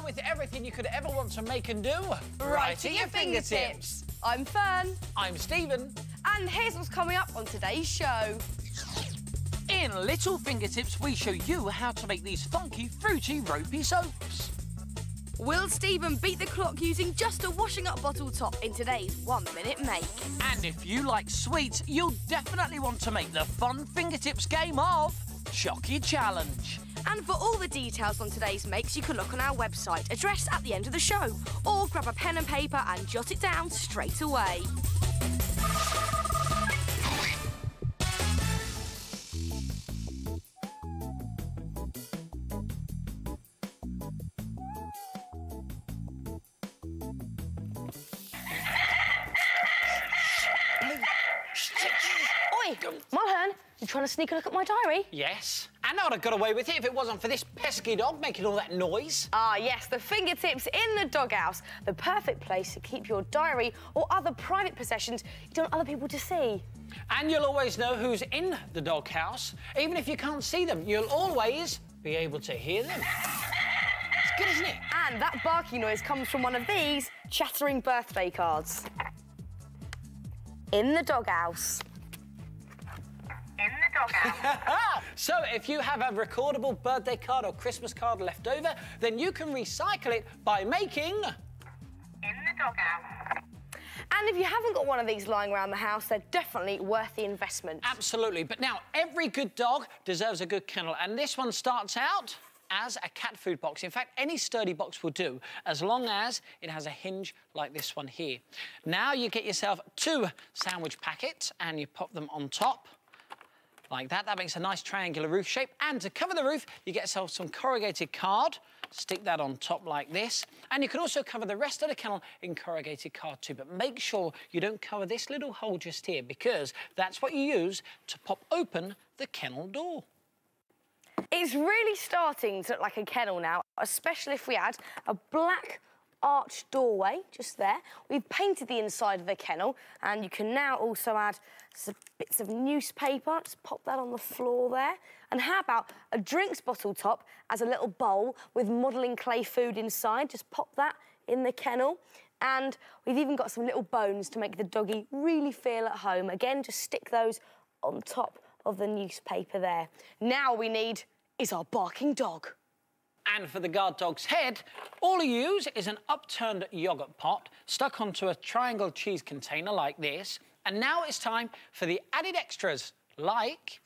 show with everything you could ever want to make and do. Right at your fingertips. I'm Fern. I'm Stephen. And here's what's coming up on today's show. In Little Fingertips, we show you how to make these funky, fruity, ropey soaps. Will Stephen beat the clock using just a washing up bottle top in today's 1 minute make? And if you like sweets, you'll definitely want to make the fun Fingertips game of Chocky Challenge. And for all the details on today's makes, you can look on our website, addressed at the end of the show, or grab a pen and paper and jot it down straight away. Oi, Mulhern, you trying to sneak a look at my diary? Yes, and I would have got away with it if it wasn't for this pesky dog making all that noise. Ah, yes, the Fingertips in the doghouse. The perfect place to keep your diary or other private possessions you don't want other people to see. And you'll always know who's in the doghouse. Even if you can't see them, you'll always be able to hear them. It's good, isn't it? And that barking noise comes from one of these chattering birthday cards. In the doghouse. In the doghouse. So if you have a recordable birthday card or Christmas card left over, then you can recycle it by making... In the doghouse. And if you haven't got one of these lying around the house, they're definitely worth the investment. Absolutely. But now, every good dog deserves a good kennel, and this one starts out as a cat food box. In fact, any sturdy box will do, as long as it has a hinge like this one here. Now you get yourself 2 sandwich packets and you pop them on top like that. That makes a nice triangular roof shape. And to cover the roof, you get yourself some corrugated card. Stick that on top like this. And you can also cover the rest of the kennel in corrugated card too. But make sure you don't cover this little hole just here, because that's what you use to pop open the kennel door. It's really starting to look like a kennel now, especially if we add a black arched doorway just there. We've painted the inside of the kennel, and you can now also add some bits of newspaper. Just pop that on the floor there. And how about a drinks bottle top as a little bowl with modelling clay food inside? Just pop that in the kennel. And we've even got some little bones to make the doggy really feel at home. Again, just stick those on top of the newspaper there. Now we need is our barking dog. And for the guard dog's head, all you use is an upturned yoghurt pot stuck onto a triangle cheese container like this. And now it's time for the added extras, like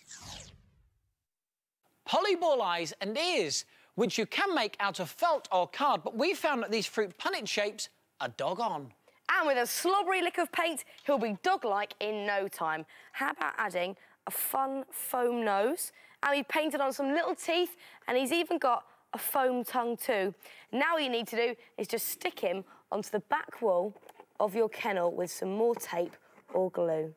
polyball eyes and ears, which you can make out of felt or card, but we found that these fruit punnet shapes are dog on. And with a slobbery lick of paint, he'll be dog-like in no time. How about adding a fun foam nose? And we painted on some little teeth, and he's even got a foam tongue too. Now all you need to do is just stick him onto the back wall of your kennel with some more tape or glue.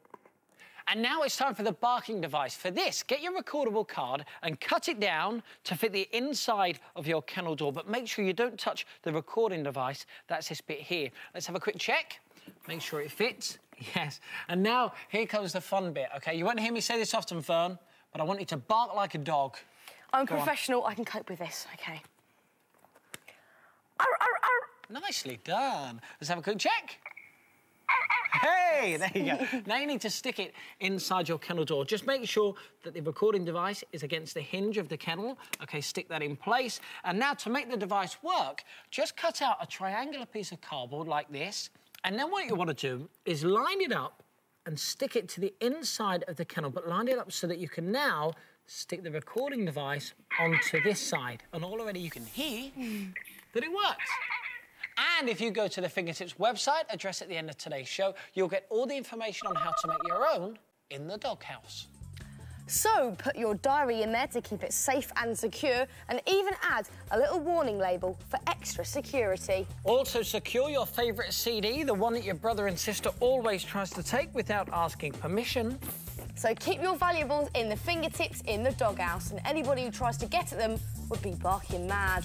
And now it's time for the barking device. For this, get your recordable card and cut it down to fit the inside of your kennel door, but make sure you don't touch the recording device. That's this bit here. Let's have a quick check. Make sure it fits. Yes. And now, here comes the fun bit, OK? You won't hear me say this often, Fern, but I want you to bark like a dog. I'm professional. I can cope with this, OK. Nicely done. Let's have a quick check. Hey, there you go. Now you need to stick it inside your kennel door. Just make sure that the recording device is against the hinge of the kennel. OK, stick that in place. And now to make the device work, just cut out a triangular piece of cardboard like this. And then what you want to do is line it up and stick it to the inside of the kennel, but line it up so that you can now stick the recording device onto this side. And already you can hear that it works. And if you go to the Fingertips website, address at the end of today's show, you'll get all the information on how to make your own in the doghouse. So put your diary in there to keep it safe and secure, and even add a little warning label for extra security. Also secure your favourite CD, the one that your brother and sister always tries to take without asking permission. So keep your valuables in the Fingertips in the doghouse, and anybody who tries to get at them would be barking mad.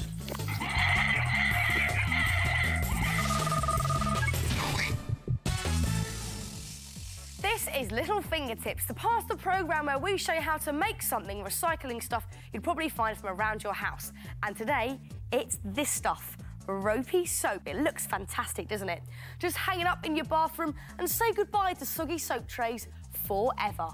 This is Little Fingertips, the part of the programme where we show you how to make something recycling stuff you'd probably find from around your house. And today, it's this stuff, Ropey Soap. It looks fantastic, doesn't it? Just hang it up in your bathroom and say goodbye to soggy soap trays forever.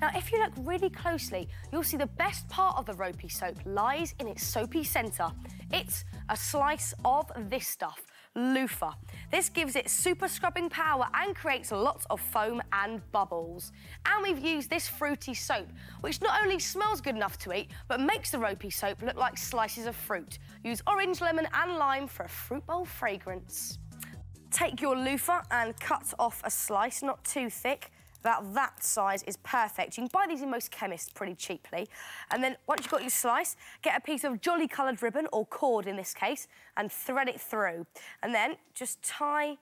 Now, if you look really closely, you'll see the best part of the Ropey Soap lies in its soapy centre. It's a slice of this stuff, loofah. This gives it super scrubbing power and creates lots of foam and bubbles. And we've used this fruity soap, which not only smells good enough to eat, but makes the Ropey Soap look like slices of fruit. Use orange, lemon and lime for a fruit bowl fragrance. Take your loofah and cut off a slice, not too thick. About that size is perfect. You can buy these in most chemists pretty cheaply. And then once you've got your slice, get a piece of jolly coloured ribbon, or cord in this case, and thread it through. And then just tie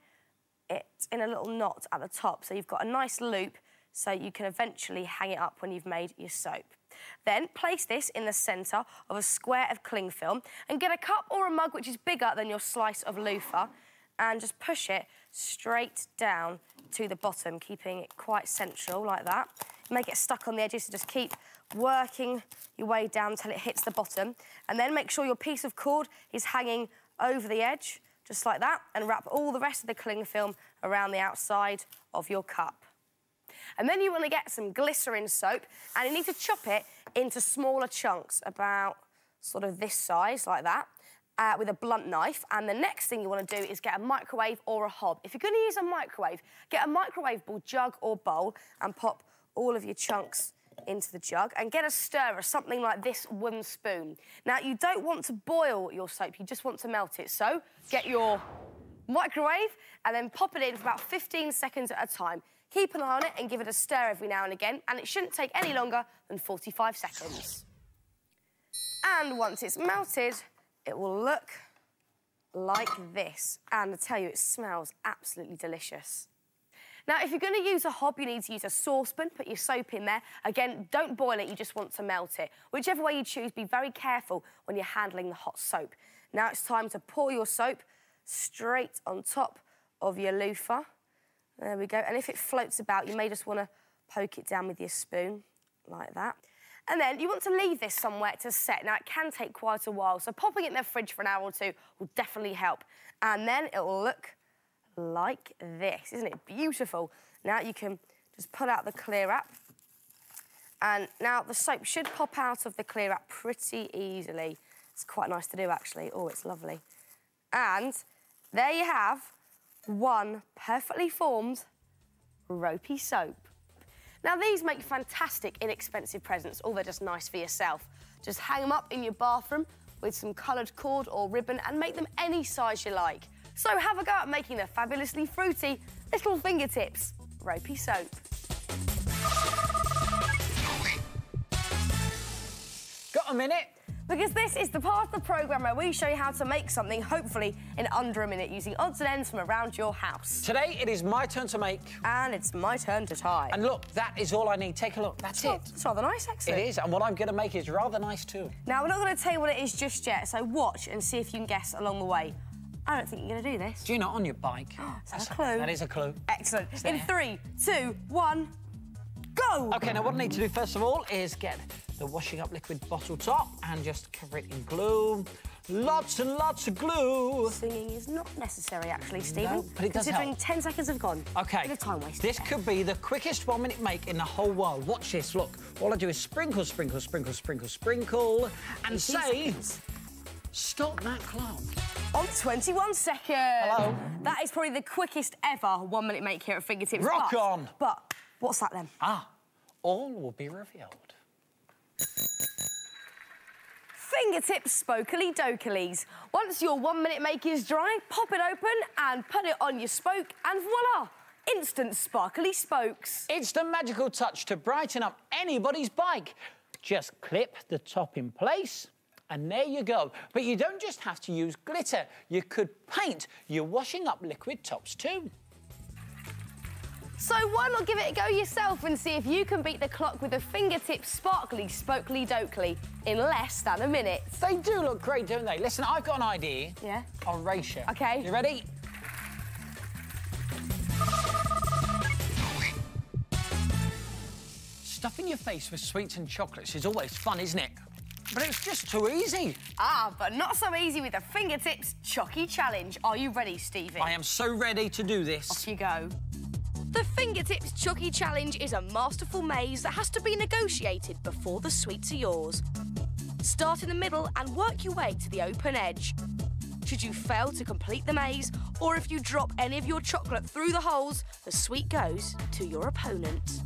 it in a little knot at the top, so you've got a nice loop, so you can eventually hang it up when you've made your soap. Then place this in the centre of a square of cling film and get a cup or a mug which is bigger than your slice of loofah and just push it straight down to the bottom, keeping it quite central like that. Make it stuck on the edges, so just keep working your way down until it hits the bottom. And then make sure your piece of cord is hanging over the edge, just like that, and wrap all the rest of the cling film around the outside of your cup. And then you want to get some glycerin soap, and you need to chop it into smaller chunks, about sort of this size, like that, with a blunt knife. And the next thing you want to do is get a microwave or a hob. If you're going to use a microwave, get a microwavable jug or bowl and pop all of your chunks into the jug, and get a stirrer, something like this wooden spoon. Now, you don't want to boil your soap, you just want to melt it. So get your microwave and then pop it in for about 15 seconds at a time. Keep an eye on it and give it a stir every now and again, and it shouldn't take any longer than 45 seconds. And once it's melted, it will look like this. And I tell you, it smells absolutely delicious. Now, if you're going to use a hob, you need to use a saucepan, put your soap in there. Again, don't boil it, you just want to melt it. Whichever way you choose, be very careful when you're handling the hot soap. Now it's time to pour your soap straight on top of your loofah. There we go. And if it floats about, you may just want to poke it down with your spoon, like that. And then you want to leave this somewhere to set. Now, it can take quite a while, so popping it in the fridge for an hour or two will definitely help. And then it will look like this. Isn't it beautiful? Now you can just pull out the clear wrap. And now the soap should pop out of the clear wrap pretty easily. It's quite nice to do, actually. Oh, it's lovely. And there you have one perfectly formed Ropey Soap. Now, these make fantastic, inexpensive presents, or they're just nice for yourself. Just hang them up in your bathroom with some coloured cord or ribbon and make them any size you like. So have a go at making the fabulously fruity little fingertips Ropey Soap. Got a minute? Because this is the part of the programme where we show you how to make something, hopefully, in under a minute, using odds and ends from around your house. Today, it is my turn to make. And it's my turn to tie. And look, that is all I need. Take a look. That's it. It's rather nice, actually. It is, and what I'm going to make is rather nice, too. Now, we're not going to tell you what it is just yet, so watch and see if you can guess along the way. I don't think you're going to do this. Do you not on your bike? That's a clue. That is a clue. Excellent. In 3, 2, 1, go! OK, now what I need to do, first of all, is get the washing up liquid bottle top and just cover it in glue. Lots and lots of glue. Singing is not necessary, actually, Stephen. No, but it does considering help. 10 seconds have gone. OK. Bit of time waste. This could be the quickest 1 minute make in the whole world. Watch this, look. All I do is sprinkle, sprinkle, sprinkle, sprinkle, sprinkle, and say, stop that clock. On 21 seconds. Hello. That is probably the quickest ever 1 minute make here at Fingertips. Rock on. But what's that then? All will be revealed. Fingertips spokily dokilies. Once your 1 minute make is dry, pop it open and put it on your spoke, and voila! Instant sparkly spokes. It's the magical touch to brighten up anybody's bike. Just clip the top in place, and there you go. But you don't just have to use glitter. You could paint your washing up liquid tops too. So why not give it a go yourself and see if you can beat the clock with a Fingertips sparkly spokely dokily in less than a minute? They do look great, don't they? Listen, I've got an idea. Yeah? I'll race you. OK. You ready? Stuffing your face with sweets and chocolates is always fun, isn't it? But it's just too easy. Ah, but not so easy with the Fingertips Chucky Challenge. Are you ready, Stevie? I am so ready to do this. Off you go. The Fingertips Chucky Challenge is a masterful maze that has to be negotiated before the sweets are yours. Start in the middle and work your way to the open edge. Should you fail to complete the maze, or if you drop any of your chocolate through the holes, the sweet goes to your opponent.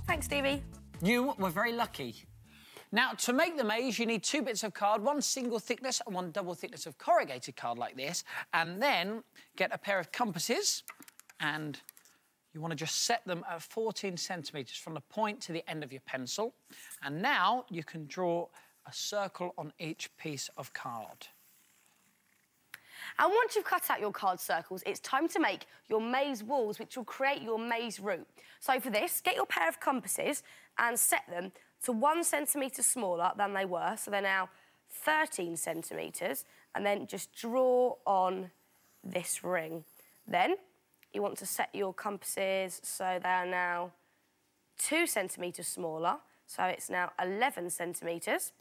Thanks, Stevie. You were very lucky. Now, to make the maze, you need 2 bits of card, 1 single thickness and 1 double thickness of corrugated card like this, and then get a pair of compasses, and you want to just set them at 14 centimetres from the point to the end of your pencil. And now you can draw a circle on each piece of card. And once you've cut out your card circles, it's time to make your maze walls, which will create your maze route. So for this, get your pair of compasses and set them to 1 centimetre smaller than they were. So they're now 13 centimetres. And then just draw on this ring. Then you want to set your compasses so they are now 2 centimetres smaller. So it's now 11 centimetres.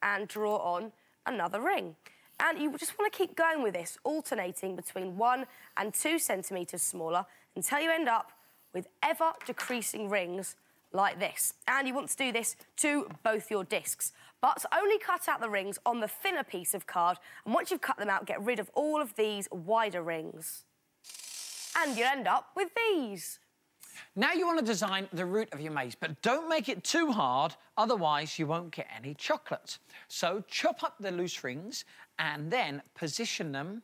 And draw on another ring. And you just want to keep going with this, alternating between 1 and 2 centimetres smaller until you end up with ever-decreasing rings like this. And you want to do this to both your discs. But only cut out the rings on the thinner piece of card. And once you've cut them out, get rid of all of these wider rings. And you'll end up with these. Now you want to design the route of your maze, but don't make it too hard, otherwise you won't get any chocolate. So chop up the loose rings and then position them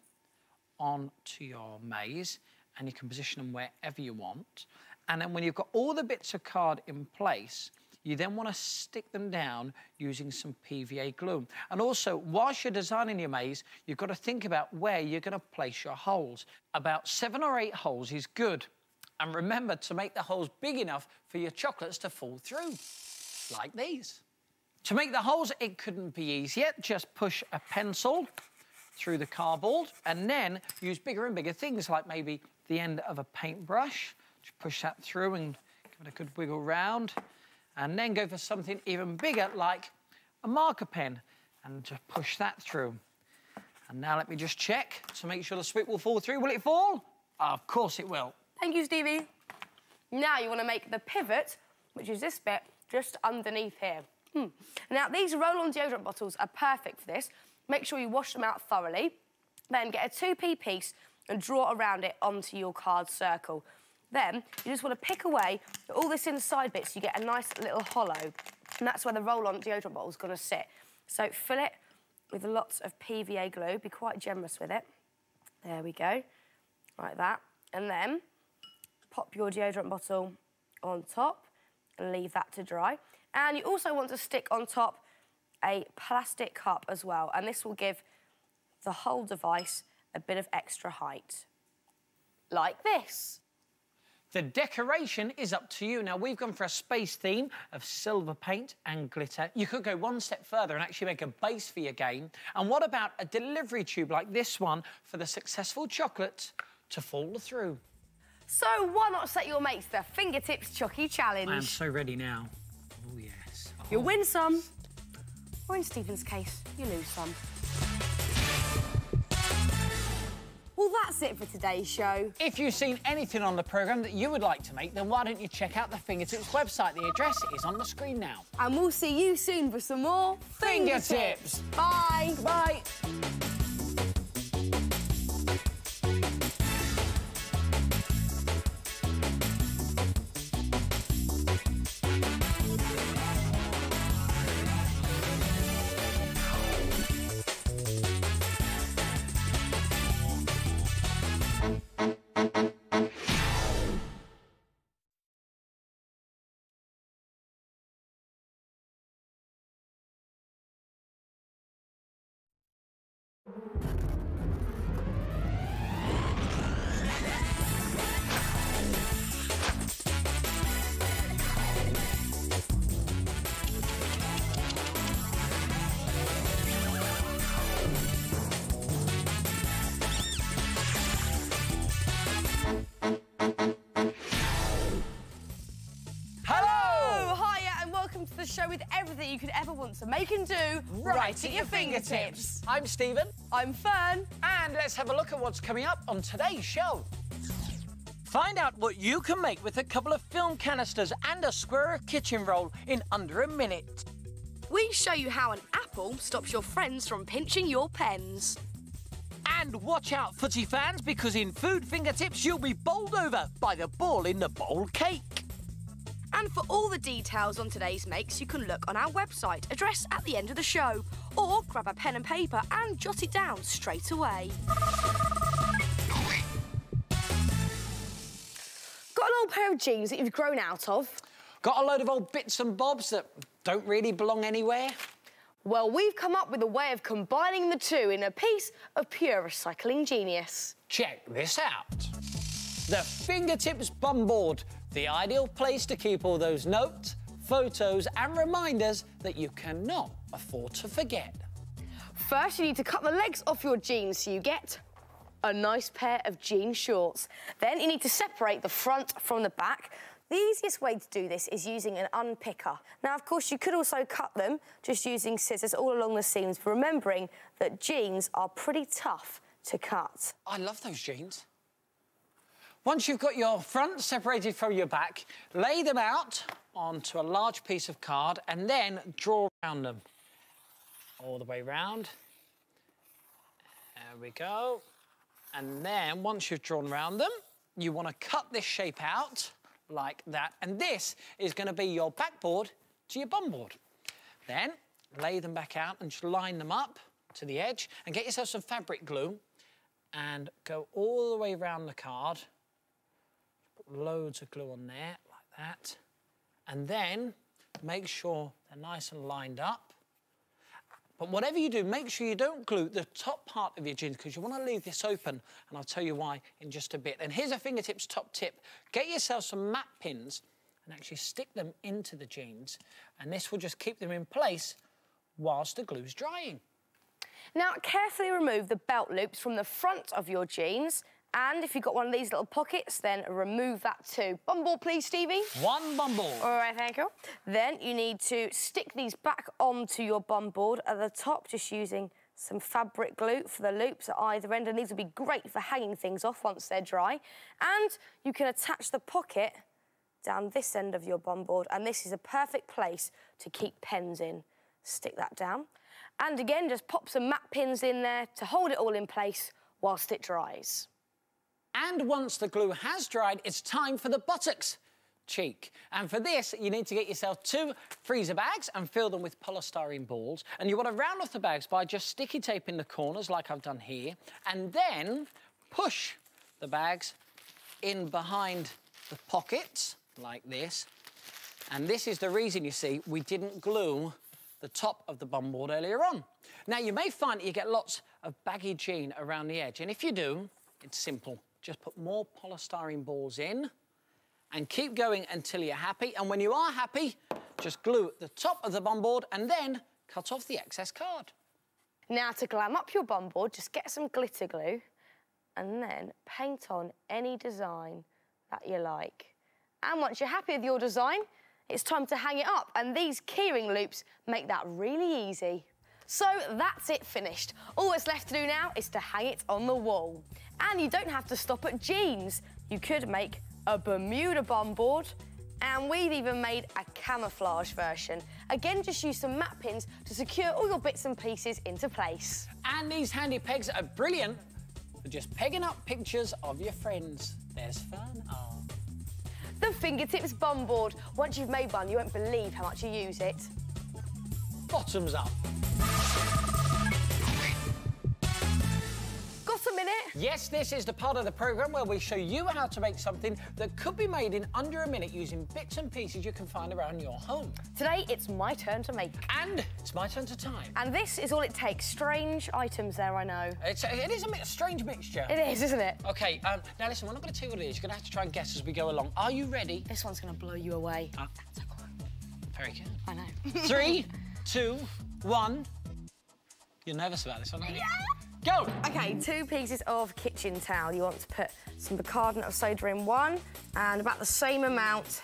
onto your maze, and you can position them wherever you want. And then when you've got all the bits of card in place, you then want to stick them down using some PVA glue. And also, whilst you're designing your maze, you've got to think about where you're going to place your holes. About 7 or 8 holes is good. And remember to make the holes big enough for your chocolates to fall through, like these. To make the holes, it couldn't be easier. Just push a pencil through the cardboard and then use bigger and bigger things, like maybe the end of a paintbrush. Just push that through and give it a good wiggle round. And then go for something even bigger, like a marker pen, and just push that through. And now let me just check to make sure the sweet will fall through. Will it fall? Of course it will. Thank you, Stevie. Now you want to make the pivot, which is this bit, just underneath here. Now, these roll-on deodorant bottles are perfect for this. Make sure you wash them out thoroughly. Then get a 2p piece and draw around it onto your card circle. Then you just want to pick away all this inside bit so you get a nice little hollow. And that's where the roll-on deodorant bottle is going to sit. So fill it with lots of PVA glue. Be quite generous with it. There we go. Like that. And then pop your deodorant bottle on top and leave that to dry. And you also want to stick on top a plastic cup as well. And this will give the whole device a bit of extra height. Like this. The decoration is up to you. Now, we've gone for a space theme of silver paint and glitter. You could go one step further and actually make a base for your game. And what about a delivery tube like this one for the successful chocolate to fall through? So why not set your mates the Fingertips Chucky Challenge? I am so ready now. Oh, yes. Oh. You'll win some, or in Stephen's case, you lose some. Well, that's it for today's show. If you've seen anything on the programme that you would like to make, then why don't you check out the Fingertips website? The address is on the screen now. And we'll see you soon for some more Fingertips. Bye. Bye. want to make and do right at your fingertips. I'm Stephen. I'm Fern. And let's have a look at what's coming up on today's show. Find out what you can make with a couple of film canisters and a square kitchen roll in under a minute. We show you how an apple stops your friends from pinching your pens. And watch out, footy fans, because in Food Fingertips you'll be bowled over by the ball in the bowl cake. And for all the details on today's makes, you can look on our website, address at the end of the show, or grab a pen and paper and jot it down straight away. Got an old pair of jeans that you've grown out of? Got a load of old bits and bobs that don't really belong anywhere? Well, we've come up with a way of combining the two in a piece of pure recycling genius. Check this out. The Fingertips Bum Board, the ideal place to keep all those notes, photos and reminders that you cannot afford to forget. First, you need to cut the legs off your jeans so you get a nice pair of jean shorts. Then you need to separate the front from the back. The easiest way to do this is using an unpicker. Now, of course, you could also cut them just using scissors all along the seams, but remembering that jeans are pretty tough to cut. I love those jeans. Once you've got your front separated from your back, lay them out onto a large piece of card and then draw around them. All the way round. There we go. And then, once you've drawn around them, you want to cut this shape out like that. And this is going to be your backboard to your bum board. Then, lay them back out and just line them up to the edge and get yourself some fabric glue and go all the way around the card. Put loads of glue on there, like that. And then, make sure they're nice and lined up. But whatever you do, make sure you don't glue the top part of your jeans because you want to leave this open, and I'll tell you why in just a bit. And here's a Fingertips top tip. Get yourself some mat pins and actually stick them into the jeans, and this will just keep them in place whilst the glue's drying. Now, carefully remove the belt loops from the front of your jeans, and if you've got one of these little pockets, then remove that too. Bum ball, please, Stevie. One bum ball. All right, thank you. Then you need to stick these back onto your bum board at the top, just using some fabric glue for the loops at either end, and these will be great for hanging things off once they're dry. And you can attach the pocket down this end of your bum board, and this is a perfect place to keep pens in. Stick that down. And again, just pop some mat pins in there to hold it all in place whilst it dries. And once the glue has dried, it's time for the buttocks cheek. And for this, you need to get yourself 2 freezer bags and fill them with polystyrene balls. And you want to round off the bags by just sticky taping the corners like I've done here. And then push the bags in behind the pockets like this. And this is the reason, you see, we didn't glue the top of the bum board earlier on. Now, you may find that you get lots of baggy jean around the edge. And if you do, it's simple. Just put more polystyrene balls in and keep going until you're happy. And when you are happy, just glue the top of the bum board and then cut off the excess card. Now, to glam up your bum board, just get some glitter glue and then paint on any design that you like. And once you're happy with your design, it's time to hang it up. And these keyring loops make that really easy. So that's it finished. All that's left to do now is to hang it on the wall. And you don't have to stop at jeans. You could make a Bermuda bum board, and we've even made a camouflage version. Again, just use some mat pins to secure all your bits and pieces into place. And these handy pegs are brilliant for just pegging up pictures of your friends. There's fun. Oh. The Fingertips bum board. Once you've made one, you won't believe how much you use it. Bottoms up. Got a minute? Yes, this is the part of the programme where we show you how to make something that could be made in under a minute using bits and pieces you can find around your home. Today, it's my turn to make. And it's my turn to time. And this is all it takes. Strange items there, I know. It is a strange mixture. It is, isn't it? OK, now listen, we're not going to tell you what it is. You're going to have to try and guess as we go along. Are you ready? This one's going to blow you away. Very good. I know. 3, 2, 1. You're nervous about this one, aren't you? Go! OK, 2 pieces of kitchen towel. You want to put some bicarbonate of soda in one and about the same amount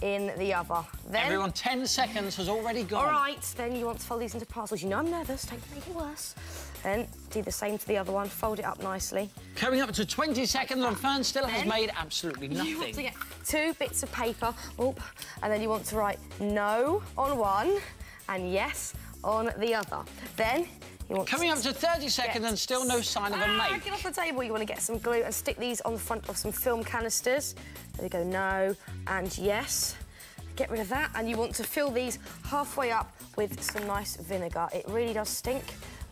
in the other. Then... Everyone, 10 seconds has already gone. All right, then you want to fold these into parcels. You know I'm nervous, don't make it worse. Then do the same to the other one, fold it up nicely. Coming up to 20 seconds and Fern still has made absolutely nothing. You want to get 2 bits of paper, and then you want to write no on one and yes on the other. Then you want Coming up to 30 seconds and still no sign of a mate. Get off the table. You want to get some glue and stick these on the front of some film canisters. There we go, no and yes. Get rid of that, and you want to fill these halfway up with some nice vinegar. It really does stink.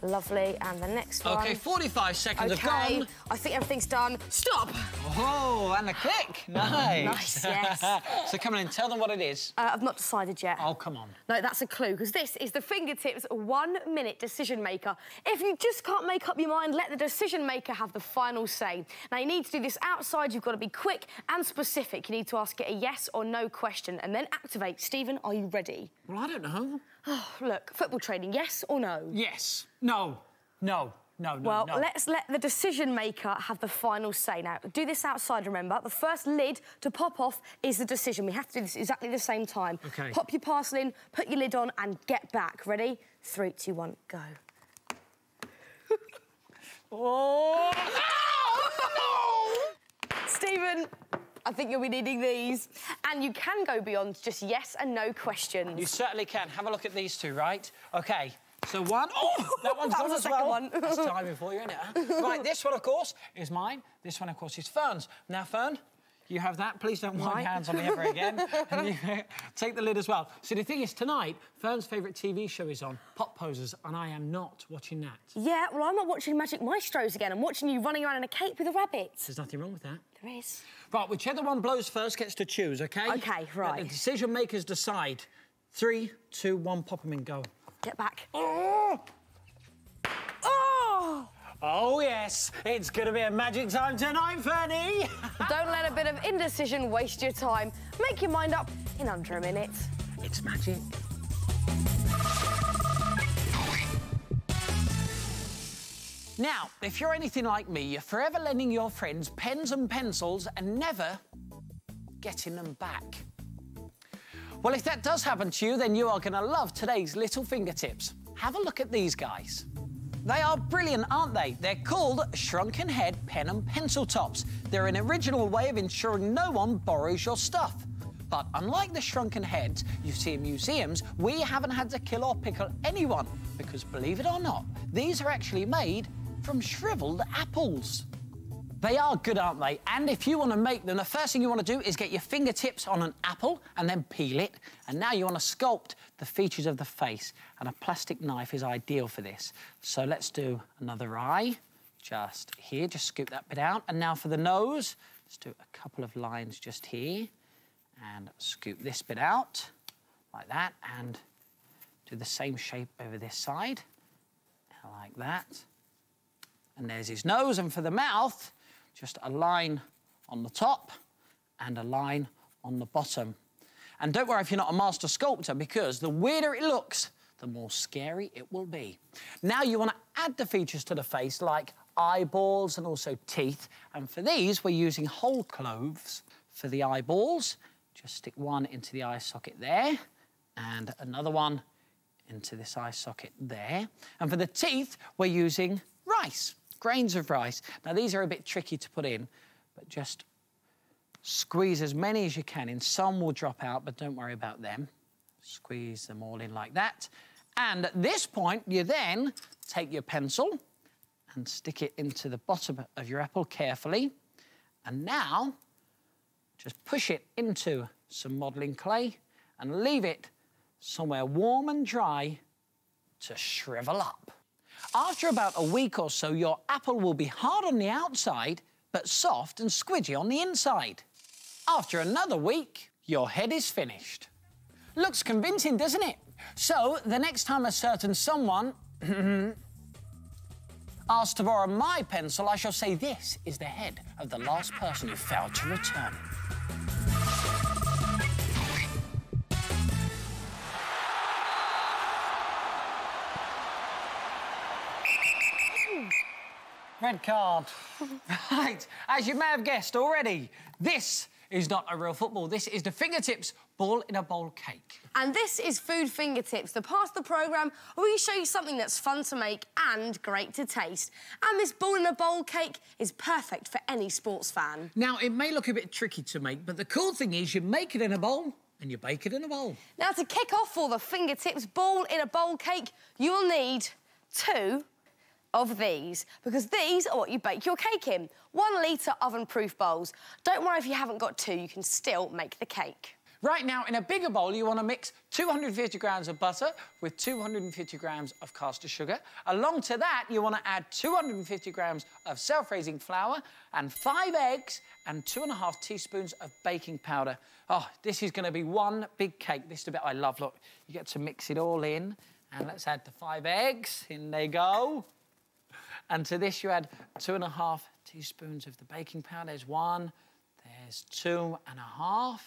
Lovely, and the next one... OK, 45 seconds have gone. I think everything's done. Stop! Oh, and the click. Nice. Nice, yes. So come on in, tell them what it is. I've not decided yet. Oh, come on. No, that's a clue, because this is the Fingertips 1-minute decision maker. If you just can't make up your mind, let the decision maker have the final say. Now, you need to do this outside. You've got to be quick and specific. You need to ask it a yes or no question, and then activate. Stephen, are you ready? Well, I don't know. Oh, look, football training, yes or no? Yes. No. No. No, no, well, no. let's let the decision maker have the final say. Now, do this outside, remember. The first lid to pop off is the decision. We have to do this exactly the same time. OK. Pop your parcel in, put your lid on, and get back. Ready? 3, 2, 1, go. Oh! Stephen, I think you'll be needing these. And you can go beyond just yes and no questions. You certainly can. Have a look at these two, right? OK, so one... Oh, that one's gone as well. One. That's timing for you, isn't it? Huh? Right, this one, of course, is mine. This one, of course, is Fern's. Now, Fern, you have that. Please don't wipe hands on me ever again. And you take the lid as well. So the thing is, tonight, Fern's favourite TV show is on, Pop Posers, and I am not watching that. Yeah, well, I'm not watching Magic Maestros again. I'm watching you running around in a cape with a rabbit. There's nothing wrong with that. There is. Right, whichever one blows first gets to choose, OK? OK, right. Let the decision makers decide. 3, 2, 1, pop them in, go. Get back. Oh! Oh! Oh, yes. It's going to be a magic time tonight, Fernie. Don't let a bit of indecision waste your time. Make your mind up in under a minute. It's magic. Now, if you're anything like me, you're forever lending your friends pens and pencils and never getting them back. Well, if that does happen to you, then you are going to love today's little fingertips. Have a look at these guys. They are brilliant, aren't they? They're called shrunken head pen and pencil tops. They're an original way of ensuring no one borrows your stuff. But unlike the shrunken heads you see in museums, we haven't had to kill or pickle anyone because, believe it or not, these are actually made from shriveled apples. They are good, aren't they? And if you want to make them, the first thing you want to do is get your fingertips on an apple and then peel it. And now you want to sculpt the features of the face, and a plastic knife is ideal for this. So let's do another eye, just here, just scoop that bit out. And now for the nose, let's do a couple of lines just here, and scoop this bit out, like that, and do the same shape over this side, like that. And there's his nose, and for the mouth, just a line on the top and a line on the bottom. And don't worry if you're not a master sculptor, because the weirder it looks, the more scary it will be. Now you want to add the features to the face, like eyeballs and also teeth. And for these, we're using whole cloves for the eyeballs. Just stick one into the eye socket there, and another one into this eye socket there. And for the teeth, we're using rice. Grains of rice. Now, these are a bit tricky to put in, but just squeeze as many as you can in. Some will drop out, but don't worry about them. Squeeze them all in like that. And at this point, you then take your pencil and stick it into the bottom of your apple carefully. And now, just push it into some modelling clay and leave it somewhere warm and dry to shrivel up. After about a week or so, your apple will be hard on the outside, but soft and squidgy on the inside. After another week, your head is finished. Looks convincing, doesn't it? So, the next time a certain someone asks to borrow my pencil, I shall say this is the head of the last person who failed to return it. Red card. Right, as you may have guessed already, this is not a real football. This is the Fingertips ball-in-a-bowl cake. And this is Food Fingertips, the part of the programme where we show you something that's fun to make and great to taste. And this ball-in-a-bowl cake is perfect for any sports fan. Now, it may look a bit tricky to make, but the cool thing is you make it in a bowl and you bake it in a bowl. Now, to kick off for the Fingertips ball-in-a-bowl cake, you will need 2 of these, because these are what you bake your cake in. 1 litre oven-proof bowls. Don't worry if you haven't got 2, you can still make the cake. Right now, in a bigger bowl, you want to mix 250 grams of butter with 250 grams of caster sugar. Along to that, you want to add 250 grams of self-raising flour and 5 eggs and 2.5 teaspoons of baking powder. Oh, this is going to be one big cake. This is the bit I love. Look, you get to mix it all in. And let's add the 5 eggs. In they go. And to this, you add 2.5 teaspoons of the baking powder. There's 1, there's 2.5.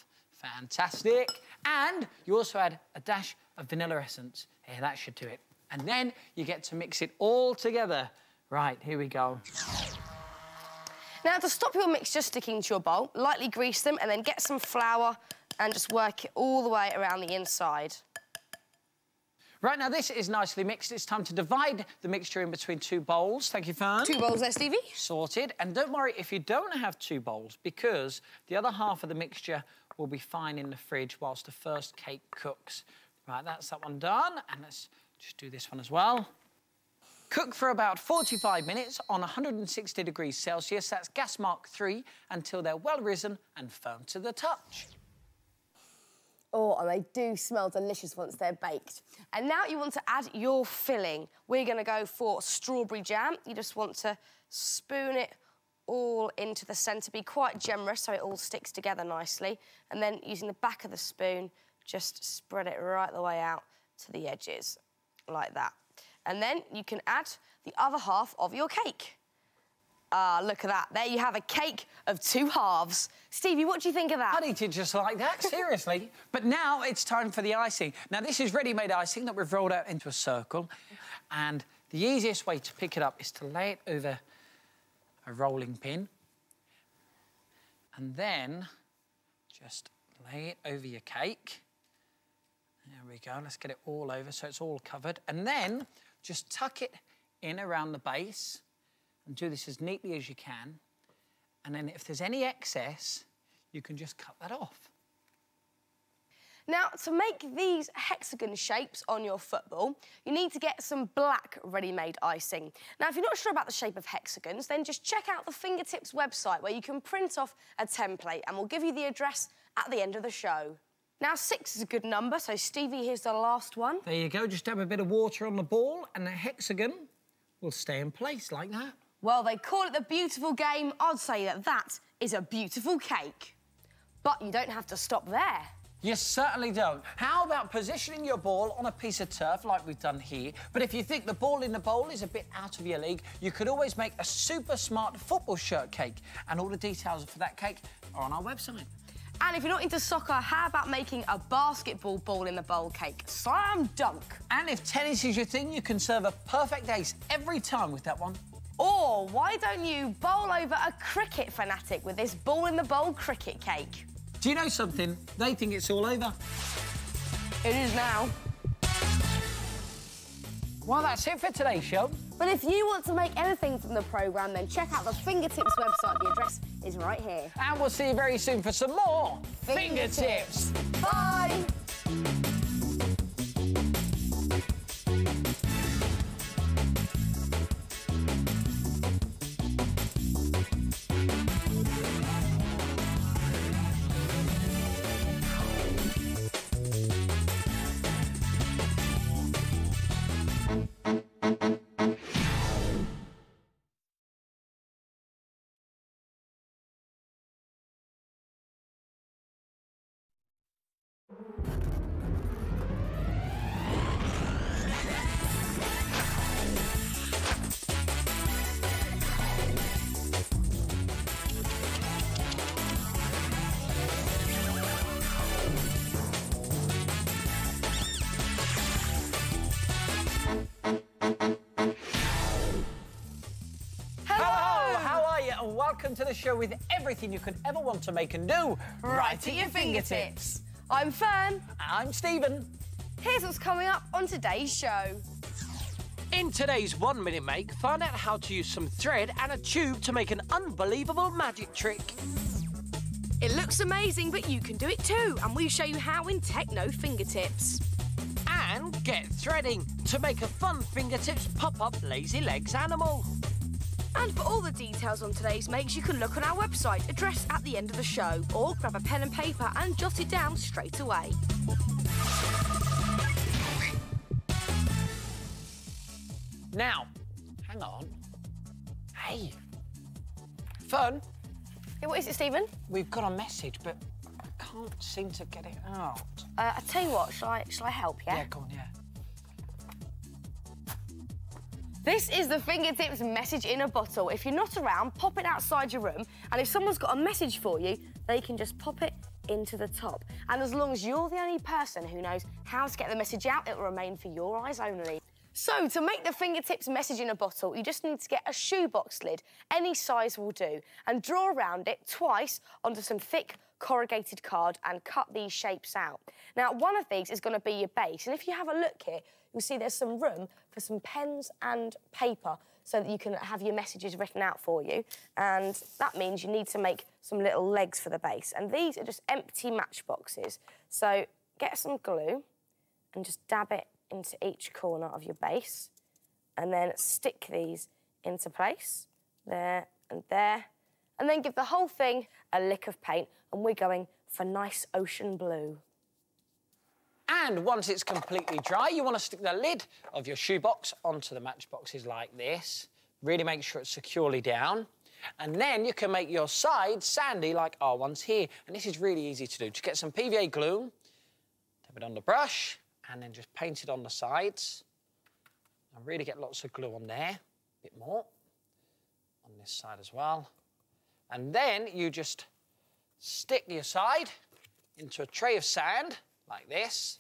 Fantastic. And you also add a dash of vanilla essence. Yeah, that should do it. And then you get to mix it all together. Right, here we go. Now, to stop your mixture sticking to your bowl, lightly grease them and then get some flour and just work it all the way around the inside. Right, now this is nicely mixed. It's time to divide the mixture in between 2 bowls. Thank you, Fern. 2 bowls there, Stevie. Sorted. And don't worry if you don't have 2 bowls, because the other half of the mixture will be fine in the fridge whilst the first cake cooks. Right, that's that one done. And let's just do this one as well. Cook for about 45 minutes on 160 degrees Celsius. That's gas mark 3, until they're well risen and firm to the touch. Oh, and they do smell delicious once they're baked. And now you want to add your filling. We're going to go for strawberry jam. You just want to spoon it all into the centre. Be quite generous so it all sticks together nicely. And then using the back of the spoon, just spread it right the way out to the edges, like that. And then you can add the other half of your cake. Ah, look at that. There you have a cake of 2 halves. Stevie, what do you think of that? I'd eat it just like that, seriously. But now it's time for the icing. Now, this is ready-made icing that we've rolled out into a circle. And the easiest way to pick it up is to lay it over a rolling pin. And then just lay it over your cake. There we go. Let's get it all over so it's all covered. And then just tuck it in around the base. And do this as neatly as you can. And then if there's any excess, you can just cut that off. Now, to make these hexagon shapes on your football, you need to get some black ready-made icing. Now, if you're not sure about the shape of hexagons, then just check out the Fingertips website where you can print off a template, and we'll give you the address at the end of the show. Now, 6 is a good number, so Stevie, here's the last one. There you go. Just have a bit of water on the ball and the hexagon will stay in place like that. Well, they call it the beautiful game. I'd say that that is a beautiful cake. But you don't have to stop there. You certainly don't. How about positioning your ball on a piece of turf like we've done here? But if you think the ball in the bowl is a bit out of your league, you could always make a super smart football shirt cake. And all the details for that cake are on our website. And if you're not into soccer, how about making a basketball ball-in-the-bowl cake? Slam dunk. And if tennis is your thing, you can serve a perfect ace every time with that one. Or why don't you bowl over a cricket fanatic with this ball-in-the-bowl cricket cake? Do you know something? They think it's all over. It is now. Well, that's it for today's show. But if you want to make anything from the programme, then check out the Fingertips website. The address is right here. And we'll see you very soon for some more Fingertips. Bye! Welcome to the show with everything you could ever want to make and do right at your fingertips. I'm Fern. And I'm Stephen. Here's what's coming up on today's show. In today's 1 Minute Make, find out how to use some thread and a tube to make an unbelievable magic trick. It looks amazing, but you can do it too, and we show you how in Techno Fingertips. And get threading to make a fun fingertips pop-up lazy legs animal. And for all the details on today's makes, you can look on our website, addressed at the end of the show, or grab a pen and paper and jot it down straight away. Now, hang on. Hey, Fern. Hey, what is it, Stephen? We've got a message, but I can't seem to get it out. I tell you what, shall I help, yeah? Yeah, go on, yeah. This is the Fingertips message in a bottle. If you're not around, pop it outside your room, and if someone's got a message for you, they can just pop it into the top. And as long as you're the only person who knows how to get the message out, it will remain for your eyes only. So, to make the Fingertips message in a bottle, you just need to get a shoebox lid, any size will do, and draw around it twice onto some thick corrugated card and cut these shapes out. Now, one of these is going to be your base, and if you have a look here, you'll see there's some room for some pens and paper so that you can have your messages written out for you, and that means you need to make some little legs for the base, and these are just empty matchboxes. So, get some glue and just dab it into each corner of your base, and then stick these into place, there and there, and then give the whole thing a lick of paint, and we're going for nice ocean blue. And once it's completely dry, you want to stick the lid of your shoebox onto the matchboxes like this. Really make sure it's securely down. And then you can make your sides sandy like our ones here. And this is really easy to do. Just get some PVA glue, dab it on the brush, and then just paint it on the sides. And really get lots of glue on there. A bit more on this side as well. And then you just stick your side into a tray of sand like this.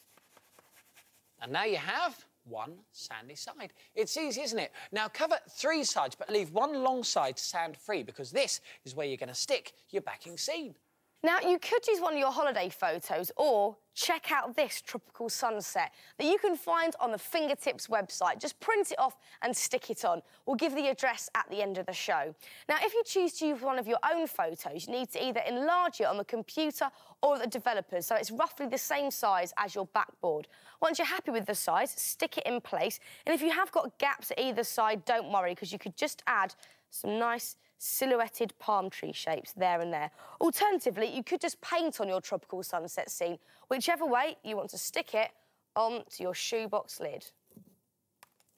And now you have one sandy side. It's easy, isn't it? Now cover 3 sides, but leave one long side sand-free, because this is where you're going to stick your backing scene. Now, you could use one of your holiday photos, or check out this tropical sunset that you can find on the Fingertips website. Just print it off and stick it on. We'll give the address at the end of the show. Now, if you choose to use one of your own photos, you need to either enlarge it on the computer or the developers, so it's roughly the same size as your backboard. Once you're happy with the size, stick it in place. And if you have got gaps at either side, don't worry, because you could just add some nice silhouetted palm tree shapes there and there. Alternatively, you could just paint on your tropical sunset scene, whichever way you want to stick it onto your shoebox lid.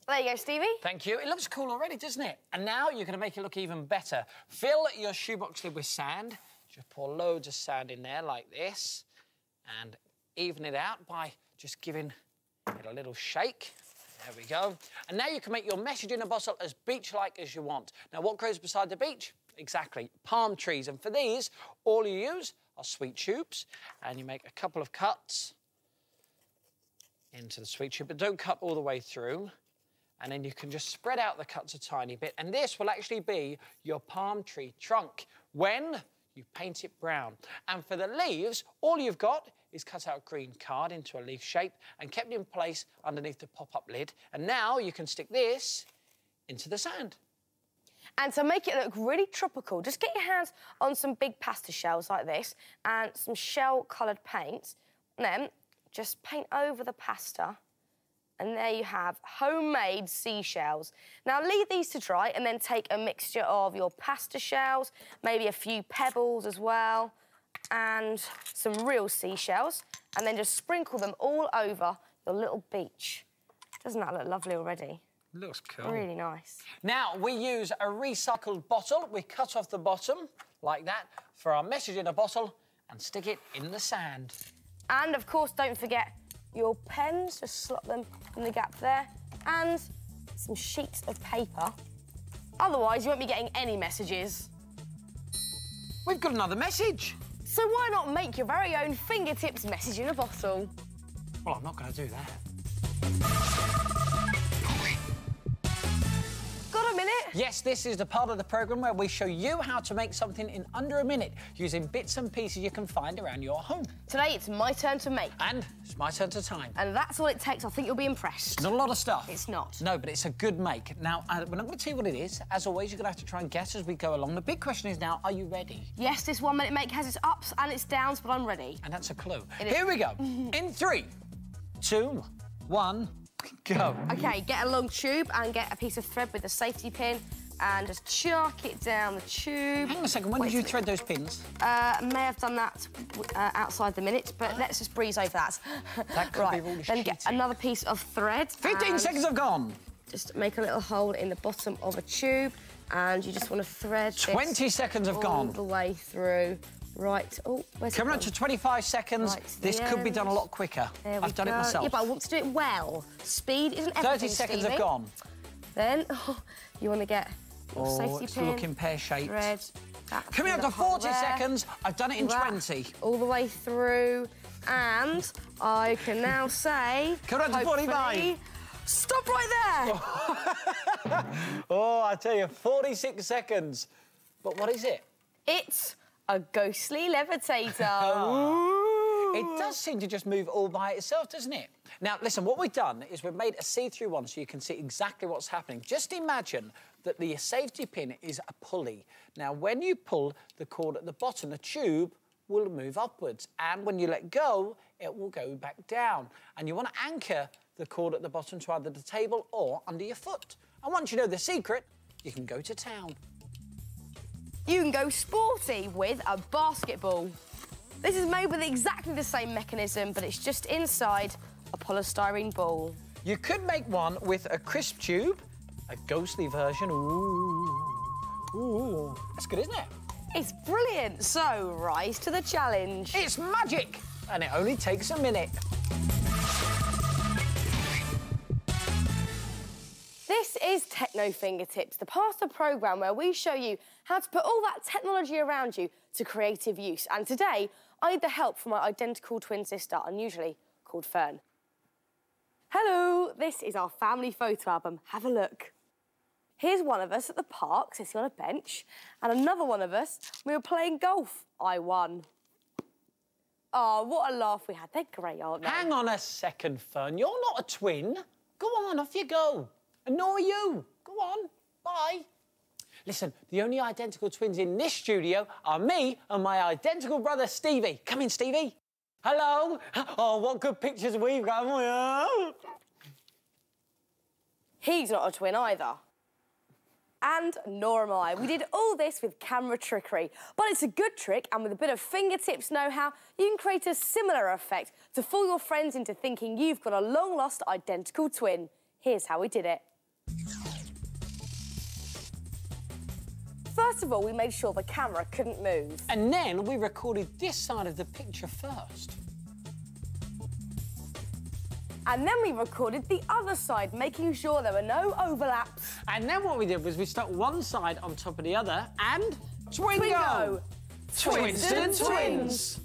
There you go, Stevie. Thank you. It looks cool already, doesn't it? And now you're going to make it look even better. Fill your shoebox lid with sand. Just pour loads of sand in there like this, and even it out by just giving it a little shake. There we go. And now you can make your message in a bottle as beach-like as you want. Now, what grows beside the beach? Exactly, palm trees. And for these, all you use are sweet tubes, and you make a couple of cuts into the sweet tube, but don't cut all the way through. And then you can just spread out the cuts a tiny bit, and this will actually be your palm tree trunk when you paint it brown. And for the leaves, all you've got is cut out green card into a leaf shape and kept in place underneath the pop-up lid. And now you can stick this into the sand. And to make it look really tropical, just get your hands on some big pasta shells like this and some shell-coloured paint. And then just paint over the pasta. And there you have homemade seashells. Now, leave these to dry and then take a mixture of your pasta shells, maybe a few pebbles as well, and some real seashells, and then just sprinkle them all over your little beach. Doesn't that look lovely already? Looks cool. Really nice. Now, we use a recycled bottle. We cut off the bottom, like that, for our message in a bottle and stick it in the sand. And, of course, don't forget your pens. Just slot them in the gap there. And some sheets of paper. Otherwise, you won't be getting any messages. We've got another message. So why not make your very own Fingertips message in a bottle? Well, I'm not going to do that. Got a minute? it? Yes, this is the part of the programme where we show you how to make something in under a minute using bits and pieces you can find around your home. Today, it's my turn to make. And it's my turn to time. And that's all it takes. I think you'll be impressed. Not a lot of stuff. It's not. No, but it's a good make. Now, we're not going to tell you what it is. As always, you're going to have to try and guess as we go along. The big question is now, are you ready? Yes, this 1 minute make has its ups and its downs, but I'm ready. And that's a clue. Here we go. In 3, 2, 1, go. OK, get a long tube and get a piece of thread with a safety pin and just chuck it down the tube. Hang on a second, when did you thread those pins? May have done that outside the minute, but let's just breeze over that. That could be really Then get another piece of thread. 15 seconds have gone. Just make a little hole in the bottom of a tube and you just want to thread 20 seconds have gone. all the way through. Right, oh, where's Coming up to 25 seconds. Right, this could be done a lot quicker. I've done it myself. Yeah, but I want to do it well. Speed isn't everything, 30 seconds Stevie. have gone. Then you want to get a safety it's pin. looking pear-shaped. Thread. Coming up to 40 seconds. I've done it in 20. All the way through. And I can now say... Coming up to 45. Stop right there! Oh, I tell you, 46 seconds. But what is it? It's a ghostly levitator. It does seem to just move all by itself, doesn't it? Now, listen, what we've done is we've made a see-through one so you can see exactly what's happening. Just imagine that the safety pin is a pulley. Now, when you pull the cord at the bottom, the tube will move upwards. And when you let go, it will go back down. And you want to anchor the cord at the bottom to either the table or under your foot. And once you know the secret, you can go to town. You can go sporty with a basketball. This is made with exactly the same mechanism, but it's just inside a polystyrene ball. You could make one with a crisp tube, a ghostly version. Ooh, that's good, isn't it? It's brilliant. So, rise to the challenge. It's magic, and it only takes a minute. This is Techno Fingertips, the part of the programme where we show you how to put all that technology around you to creative use. And today, I need the help from my identical twin sister, unusually called Fern. Hello, this is our family photo album. Have a look. Here's one of us at the park, sitting on a bench, and another one of us, we were playing golf. I won. Oh, what a laugh we had. They're great, aren't they? Hang on a second, Fern. You're not a twin. Go on, off you go. And nor are you. Go on. Bye. Listen, the only identical twins in this studio are me and my identical brother, Stevie. Come in, Stevie. Hello. Oh, what good pictures we've got. He's not a twin either. And nor am I. We did all this with camera trickery. But it's a good trick, and with a bit of fingertips know-how, you can create a similar effect to fool your friends into thinking you've got a long-lost identical twin. Here's how we did it. First of all, we made sure the camera couldn't move. And then we recorded this side of the picture first. And then we recorded the other side, making sure there were no overlaps. And then what we did was we stuck one side on top of the other and... Twingo! Twinston Twins!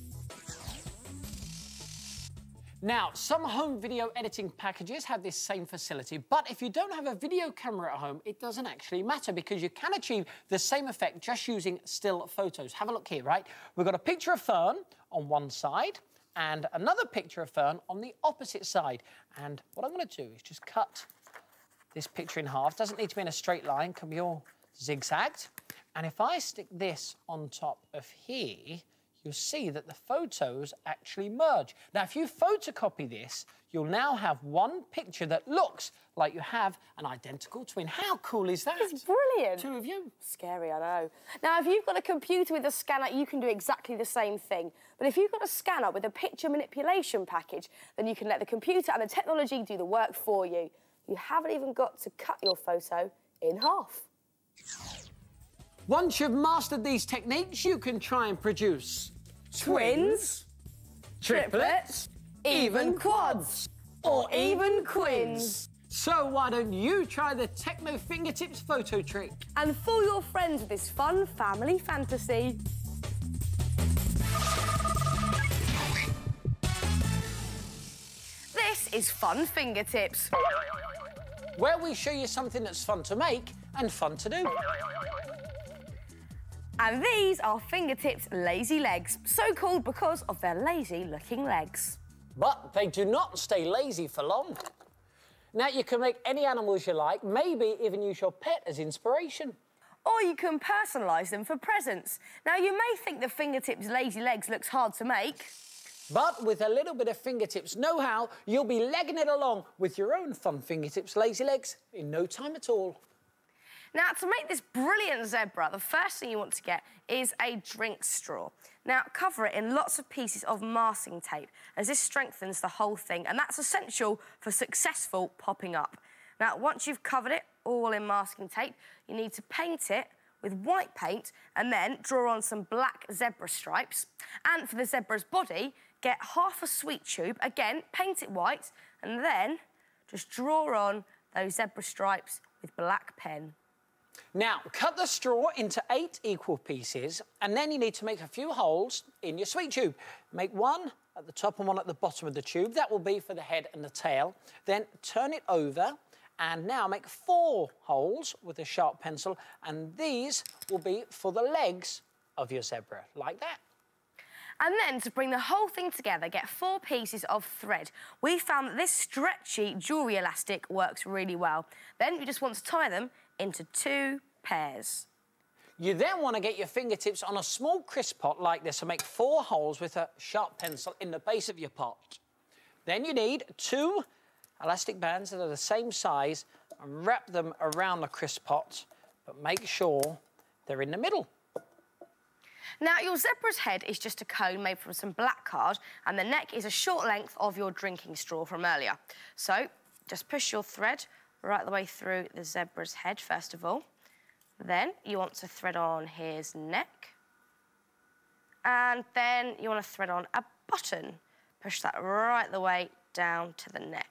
Now, some home video editing packages have this same facility, but if you don't have a video camera at home, it doesn't actually matter because you can achieve the same effect just using still photos. Have a look here, right? We've got a picture of Fern on one side and another picture of Fern on the opposite side. And what I'm going to do is just cut this picture in half. Doesn't need to be in a straight line, can be all zigzagged. And if I stick this on top of here, you'll see that the photos actually merge. Now, if you photocopy this, you'll now have one picture that looks like you have an identical twin. How cool is that? It's brilliant. Two of you. Scary, I know. Now, if you've got a computer with a scanner, you can do exactly the same thing. But if you've got a scanner with a picture manipulation package, then you can let the computer and the technology do the work for you. You haven't even got to cut your photo in half. Once you've mastered these techniques, you can try and produce twins, triplets, even quads, or even quins. So why don't you try the Techno Fingertips photo trick? And fool your friends with this fun family fantasy. This is Fun Fingertips. Where we show you something that's fun to make and fun to do. And these are Fingertips Lazy Legs, so called because of their lazy-looking legs. But they do not stay lazy for long. Now, you can make any animals you like, maybe even use your pet as inspiration. Or you can personalise them for presents. Now, you may think the Fingertips Lazy Legs looks hard to make. But with a little bit of Fingertips know-how, you'll be legging it along with your own fun Fingertips Lazy Legs in no time at all. Now, to make this brilliant zebra, the first thing you want to get is a drink straw. Now, cover it in lots of pieces of masking tape, as this strengthens the whole thing, and that's essential for successful popping up. Now, once you've covered it all in masking tape, you need to paint it with white paint and then draw on some black zebra stripes. And for the zebra's body, get half a sweet tube, again, paint it white, and then just draw on those zebra stripes with black pen. Now, cut the straw into 8 equal pieces, and then you need to make a few holes in your sweet tube. Make one at the top and one at the bottom of the tube. That will be for the head and the tail. Then turn it over, and now make 4 holes with a sharp pencil, and these will be for the legs of your zebra, like that. And then, to bring the whole thing together, get 4 pieces of thread. We found that this stretchy jewellery elastic works really well. Then you just want to tie them into 2 pairs. You then want to get your fingertips on a small crisp pot like this and make 4 holes with a sharp pencil in the base of your pot. Then you need 2 elastic bands that are the same size and wrap them around the crisp pot, but make sure they're in the middle. Now, your zebra's head is just a cone made from some black card, and the neck is a short length of your drinking straw from earlier. So, just push your thread right the way through the zebra's head, first of all. Then you want to thread on his neck. And then you want to thread on a button. Push that right the way down to the neck.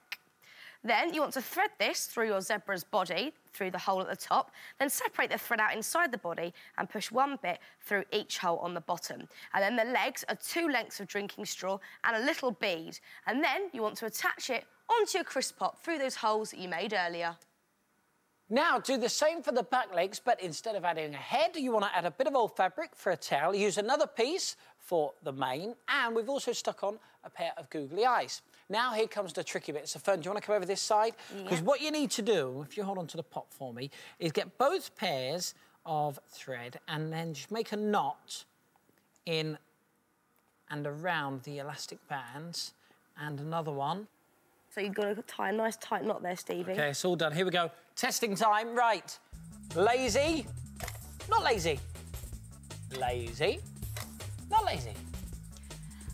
Then you want to thread this through your zebra's body, through the hole at the top, then separate the thread out inside the body and push one bit through each hole on the bottom. And then the legs are 2 lengths of drinking straw and a little bead. And then you want to attach it onto your crisp pot through those holes that you made earlier. Now, do the same for the back legs, but instead of adding a head, you want to add a bit of old fabric for a tail. Use another piece for the mane, and we've also stuck on a pair of googly eyes. Now, here comes the tricky bit. So, Fern, do you want to come over this side? Because what you need to do, if you hold on to the pot for me, is get both pairs of thread and then just make a knot in and around the elastic bands, and another one. So you've got to tie a nice tight knot there, Stevie. OK, it's all done. Here we go. Testing time. Right. Lazy. Not lazy. Lazy. Not lazy.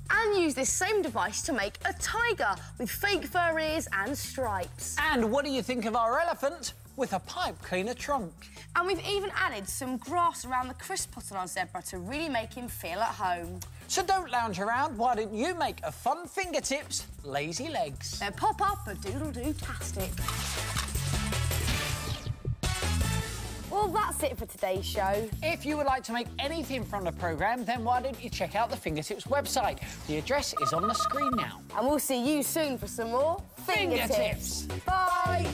And use this same device to make a tiger with fake fur ears and stripes. And what do you think of our elephant with a pipe cleaner trunk? And we've even added some grass around the crisp pot on our zebra to really make him feel at home. So don't lounge around. Why don't you make a fun Fingertips Lazy Legs? They'll pop up a doodle-doo-tastic. Well, that's it for today's show. If you would like to make anything from the programme, then why don't you check out the Fingertips website? The address is on the screen now. And we'll see you soon for some more Fingertips. Bye!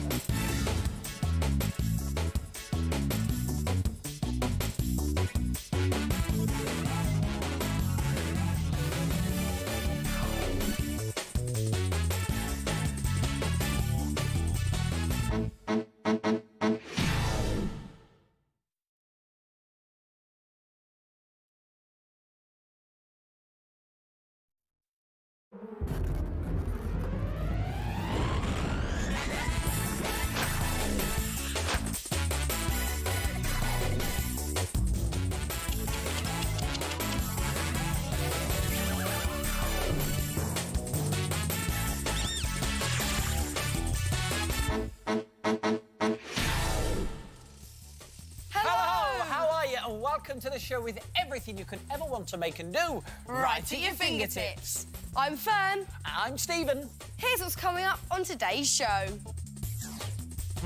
Welcome to the show with everything you could ever want to make and do. Right at your fingertips. I'm Fern. I'm Stephen. Here's what's coming up on today's show.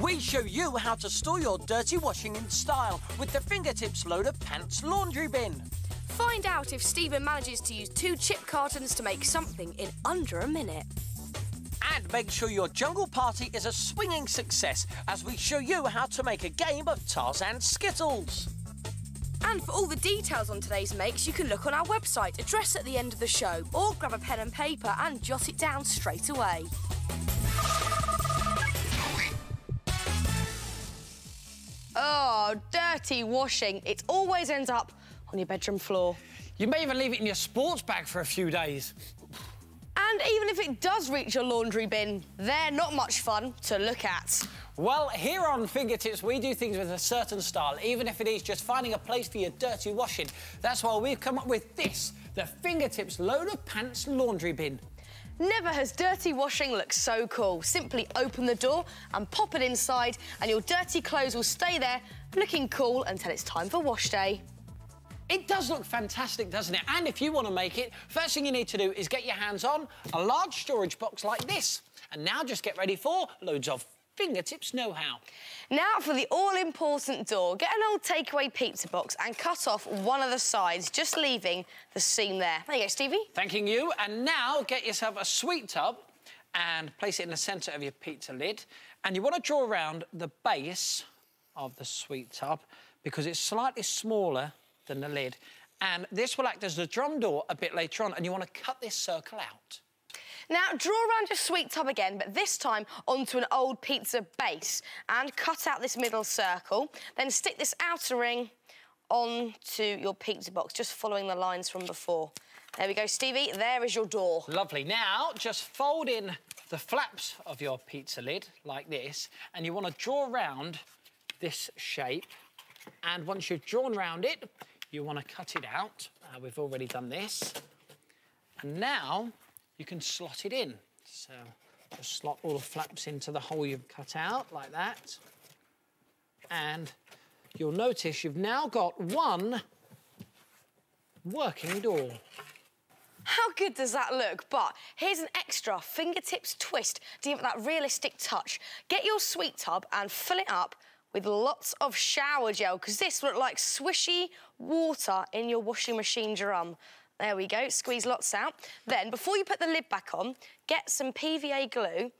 We show you how to store your dirty washing in style with the Fingertips Load of Pants laundry bin. Find out if Stephen manages to use 2 chip cartons to make something in under a minute. And And make sure your jungle party is a swinging success as we show you how to make a game of Tarzan Skittles. And for all the details on today's makes, you can look on our website, address at the end of the show, or grab a pen and paper and jot it down straight away. Oh, dirty washing. It always ends up on your bedroom floor. You may even leave it in your sports bag for a few days. And even if it does reach your laundry bin, they're not much fun to look at. Well, here on Fingertips, we do things with a certain style, even if it is just finding a place for your dirty washing. That's why we've come up with this, the Fingertips Load of Pants Laundry Bin. Never has dirty washing looked so cool. Simply open the door and pop it inside, and your dirty clothes will stay there looking cool until it's time for wash day. It does look fantastic, doesn't it? And if you want to make it, first thing you need to do is get your hands on a large storage box like this. And now just get ready for loads of Fingertips know-how. Now for the all-important door. Get an old takeaway pizza box and cut off one of the sides, just leaving the seam there. There you go, Stevie. Thanking you. And now get yourself a sweet tub and place it in the centre of your pizza lid. And you want to draw around the base of the sweet tub because it's slightly smaller than the lid. And this will act as the drum door a bit later on, and you want to cut this circle out. Now, draw around your sweet tub again, but this time onto an old pizza base, and cut out this middle circle. Then stick this outer ring onto your pizza box, just following the lines from before. There we go, Stevie. There is your door. Lovely. Now, just fold in the flaps of your pizza lid like this, and you want to draw around this shape. And once you've drawn around it, you want to cut it out. We've already done this. And now you can slot it in. So just slot all the flaps into the hole you've cut out, like that. And you'll notice you've now got one working door. How good does that look? But here's an extra fingertips twist to give it that realistic touch. Get your sweet tub and fill it up with lots of shower gel, because this will look like swishy water in your washing machine drum. There we go, squeeze lots out. Then, before you put the lid back on, get some PVA glue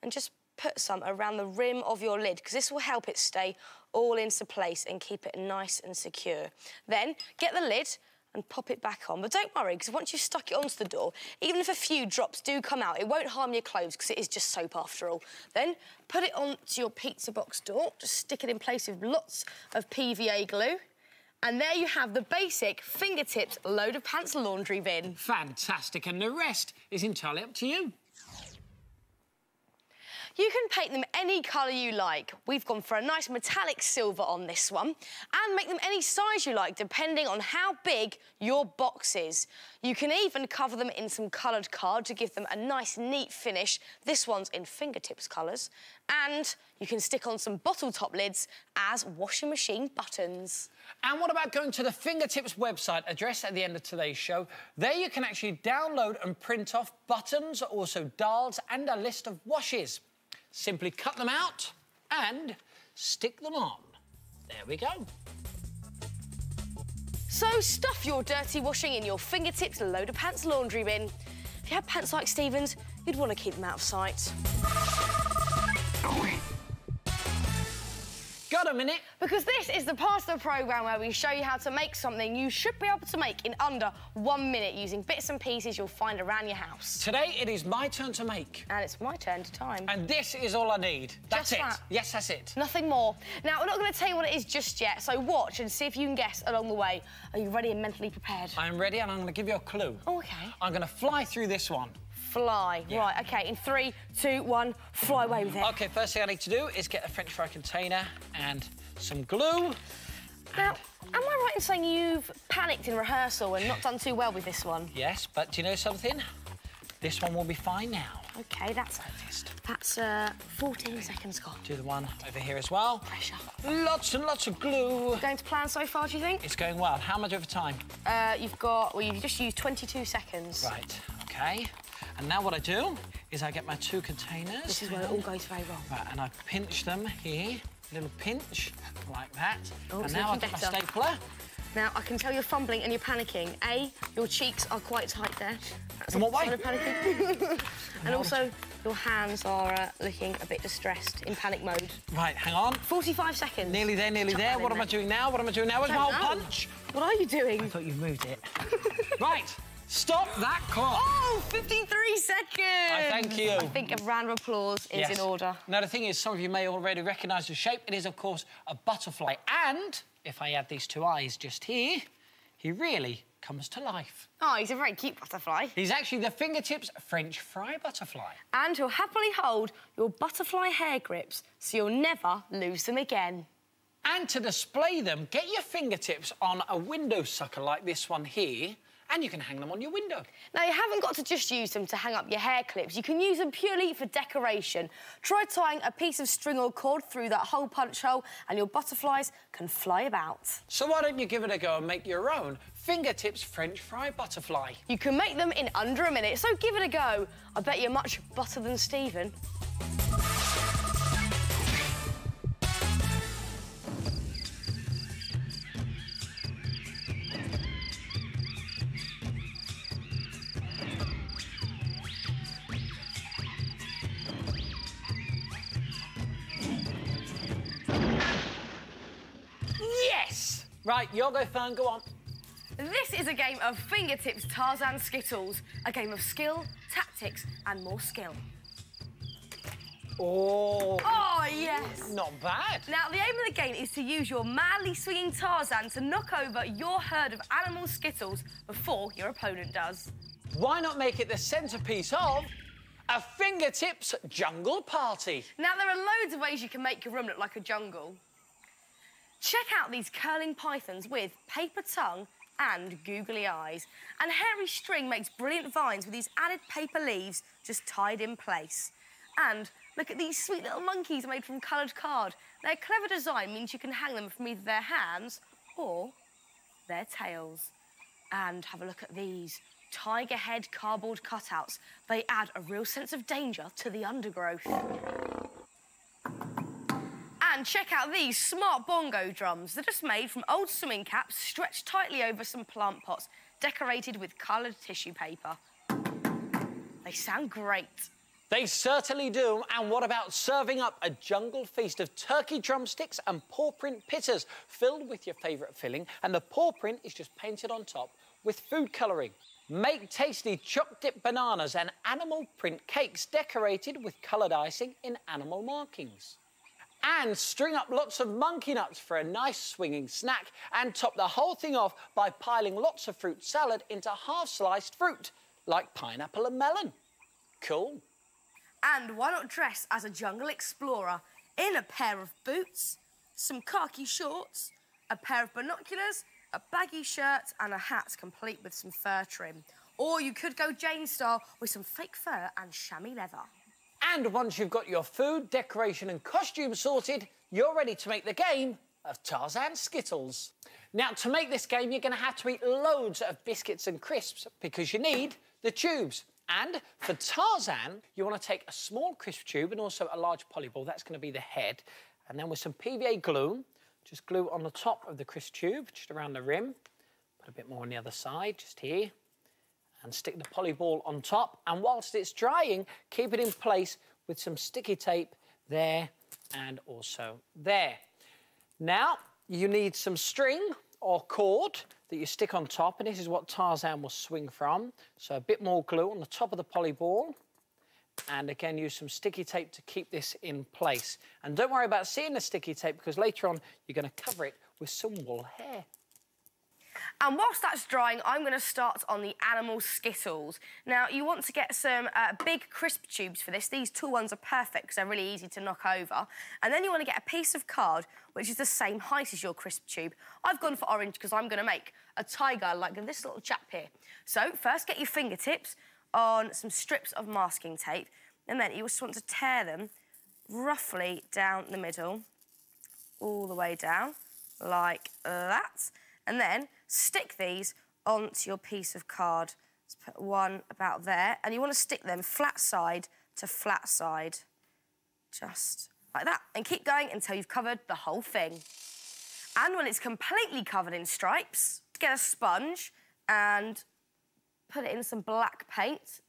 and just put some around the rim of your lid, because this will help it stay all into place and keep it nice and secure. Then, get the lid and pop it back on. But don't worry, because once you've stuck it onto the door, even if a few drops do come out, it won't harm your clothes, because it is just soap after all. Then put it onto your pizza box door, just stick it in place with lots of PVA glue. And there you have the basic Fingertips Load of Pants laundry bin. Fantastic, and the rest is entirely up to you. You can paint them any colour you like. We've gone for a nice metallic silver on this one, and make them any size you like, depending on how big your box is. You can even cover them in some coloured card to give them a nice, neat finish. This one's in Fingertips colours. And you can stick on some bottle top lids as washing machine buttons. And what about going to the Fingertips website, address at the end of today's show? There you can actually download and print off buttons, also dials, and a list of washes. Simply cut them out and stick them on. There we go. So stuff your dirty washing in your Fingertips Load of Pants laundry bin. If you had pants like Stephen's, you'd want to keep them out of sight. Got a minute? Because this is the part of the programme where we show you how to make something you should be able to make in under 1 minute using bits and pieces you'll find around your house. Today it is my turn to make. And it's my turn to time. And this is all I need. That's Just it. that? Yes, that's it. Nothing more. Now, we're not going to tell you what it is just yet, so watch and see if you can guess along the way. Are you ready and mentally prepared? I'm ready, and I'm going to give you a clue. Oh, OK. I'm going to fly through this one. Fly. Yeah. Right, OK, in 3, 2, 1, fly away with it. OK, first thing I need to do is get a French fry container and some glue. Now, am I right in saying you've panicked in rehearsal and not done too well with this one? Yes, but do you know something? This one will be fine now. OK, that's 14 seconds gone. Do the one over here as well. Pressure. Lots and lots of glue. Going to plan so far, do you think? It's going well. How much over time? You've got, well, you've just used 22 seconds. Right, OK. And now what I do is I get my 2 containers. This is where it all goes very wrong. Right, and I pinch them here. Little pinch, like that. Oh, and now I've got my stapler. Now, I can tell you're fumbling and you're panicking. A, your cheeks are quite tight there. That's in what way? Panicking. And also, Your hands are looking a bit distressed, in panic mode. Right, hang on. 45 seconds. Nearly there, nearly there. What am I doing now? What am I doing now? Where's my whole punch? What are you doing? I thought you moved it. Right, stop that clock. Oh, 53 seconds. I thank you. I think a round of applause is in order. Now, the thing is, some of you may already recognise the shape. It is, of course, a butterfly. And if I add these two eyes just here, he really comes to life. Oh, he's a very cute butterfly. He's actually the fingertips French fry butterfly. And he'll happily hold your butterfly hair grips so you'll never lose them again. And to display them, get your fingertips on a window sucker like this one here, and you can hang them on your window. Now, you haven't got to just use them to hang up your hair clips. You can use them purely for decoration. Try tying a piece of string or cord through that whole punch hole and your butterflies can fly about. So why don't you give it a go and make your own fingertips French fry butterfly? You can make them in under a minute, so give it a go. I bet you're much better than Stephen. Yes! Right, your go, Fern, go on. This is a game of fingertips Tarzan Skittles, a game of skill, tactics and more skill. Oh. Oh, yes. Not bad. Now, the aim of the game is to use your madly swinging Tarzan to knock over your herd of animal Skittles before your opponent does. Why not make it the centrepiece of a fingertips jungle party? Now, there are loads of ways you can make your room look like a jungle. Check out these curling pythons with paper tongue and googly eyes. And hairy string makes brilliant vines with these added paper leaves just tied in place. And look at these sweet little monkeys made from coloured card. Their clever design means you can hang them from either their hands or their tails. And have a look at these tiger head cardboard cutouts. They add a real sense of danger to the undergrowth. And check out these smart bongo drums. They're just made from old swimming caps stretched tightly over some plant pots, decorated with coloured tissue paper. They sound great. They certainly do. And what about serving up a jungle feast of turkey drumsticks and paw print pitters filled with your favourite filling, and the paw print is just painted on top with food colouring. Make tasty choc-dip bananas and animal print cakes decorated with coloured icing in animal markings. And string up lots of monkey nuts for a nice swinging snack, and top the whole thing off by piling lots of fruit salad into half-sliced fruit, like pineapple and melon. Cool. And why not dress as a jungle explorer in a pair of boots, some khaki shorts, a pair of binoculars, a baggy shirt and a hat complete with some fur trim. Or you could go Jane style with some fake fur and chamois leather. And once you've got your food, decoration and costume sorted, you're ready to make the game of Tarzan Skittles. Now, to make this game, you're going to have to eat loads of biscuits and crisps because you need the tubes. And for Tarzan, you want to take a small crisp tube and also a large polyball. That's going to be the head. And then with some PVA glue, just glue on the top of the crisp tube, just around the rim. Put a bit more on the other side, just here. And stick the polyball on top. And whilst it's drying, keep it in place with some sticky tape there and also there. Now, you need some string or cord that you stick on top, and this is what Tarzan will swing from. So a bit more glue on the top of the polyball. And again, use some sticky tape to keep this in place. And don't worry about seeing the sticky tape, because later on, you're going to cover it with some wool hair. And whilst that's drying, I'm going to start on the animal Skittles. Now, you want to get some big crisp tubes for this. These tall ones are perfect because they're really easy to knock over. And then you want to get a piece of card which is the same height as your crisp tube. I've gone for orange because I'm going to make a tiger like this little chap here. So, first get your fingertips on some strips of masking tape, and then you just want to tear them roughly down the middle, all the way down, like that. And then stick these onto your piece of card. Let's put one about there. And you want to stick them flat side to flat side. Just like that. And keep going until you've covered the whole thing. And when it's completely covered in stripes, get a sponge and put it in some black paint.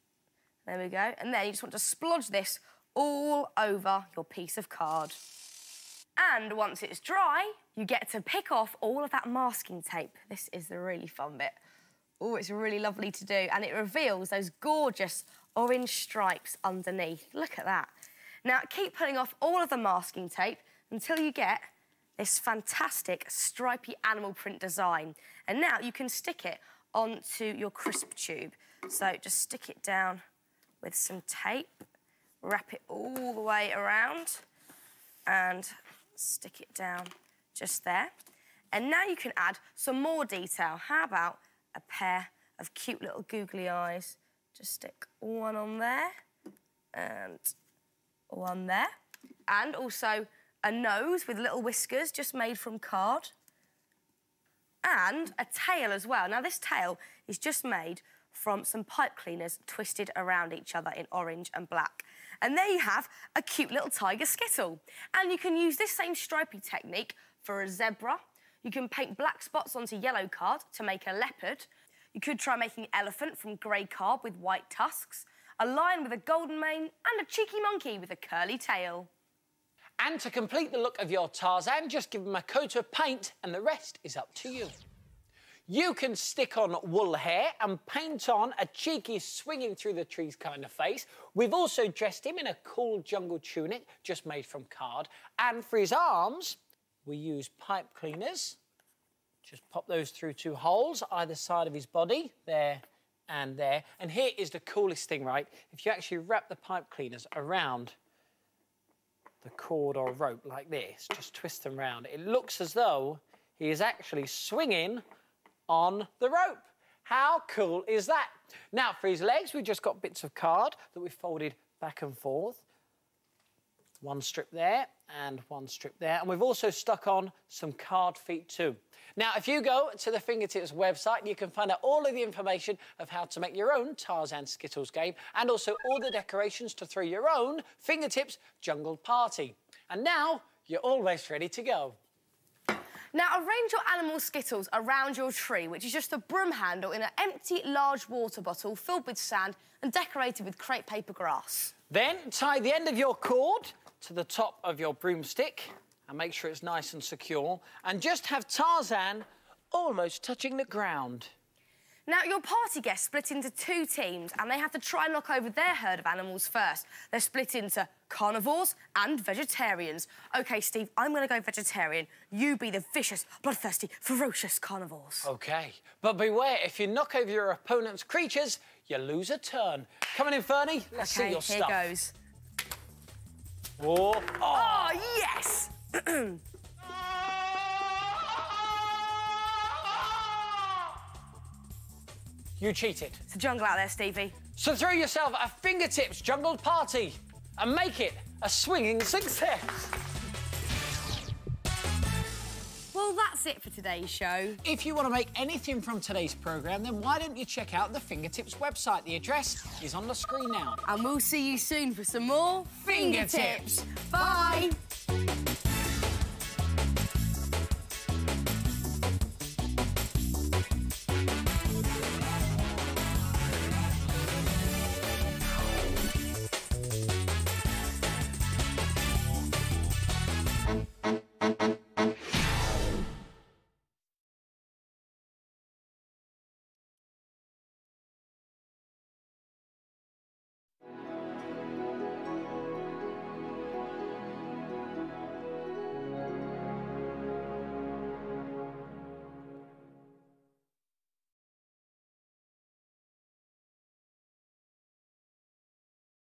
There we go. And then you just want to splodge this all over your piece of card. And once it's dry, you get to pick off all of that masking tape. This is the really fun bit. Oh, it's really lovely to do. And it reveals those gorgeous orange stripes underneath. Look at that. Now, keep pulling off all of the masking tape until you get this fantastic stripy animal print design. And now you can stick it onto your crisp tube. So just stick it down with some tape, wrap it all the way around and stick it down just there. And now you can add some more detail. How about a pair of cute little googly eyes? Just stick one on there and one there. And also a nose with little whiskers just made from card. And a tail as well. Now, this tail is just made from some pipe cleaners twisted around each other in orange and black. And there you have a cute little tiger skittle. And you can use this same stripy technique for a zebra. You can paint black spots onto yellow card to make a leopard. You could try making an elephant from grey card with white tusks, a lion with a golden mane, and a cheeky monkey with a curly tail. And to complete the look of your Tarzan, just give him a coat of paint and the rest is up to you. You can stick on wool hair and paint on a cheeky swinging through the trees kind of face. We've also dressed him in a cool jungle tunic just made from card. And for his arms, we use pipe cleaners. Just pop those through 2 holes either side of his body, there and there. And here is the coolest thing, right? If you actually wrap the pipe cleaners around the cord or rope like this, just twist them round, it looks as though he is actually swinging on the rope. How cool is that? Now, for his legs, we've just got bits of card that we've folded back and forth. 1 strip there and 1 strip there. And we've also stuck on some card feet too. Now, if you go to the Fingertips website, you can find out all of the information of how to make your own Tarzan Skittles game and also all the decorations to throw your own Fingertips jungle party. And now, you're almost ready to go. Now, arrange your animal Skittles around your tree, which is just a broom handle in an empty, large water bottle filled with sand and decorated with crepe paper grass. Then tie the end of your cord to the top of your broomstick and make sure it's nice and secure. And just have Tarzan almost touching the ground. Now, your party guests split into 2 teams and they have to try and knock over their herd of animals first. They're split into carnivores and vegetarians. OK, Steve, I'm going to go vegetarian. You be the vicious, bloodthirsty, ferocious carnivores. OK, but beware, if you knock over your opponent's creatures, you lose a turn. Come on in, Fernie. Let's see your stuff. Here goes. Whoa. Oh, yes! You cheated. It's a jungle out there, Stevie. So throw yourself a Fingertips jungle party and make it a swinging success. Well, that's it for today's show. If you want to make anything from today's programme, then why don't you check out the Fingertips website? The address is on the screen now. And we'll see you soon for some more Fingertips. Bye!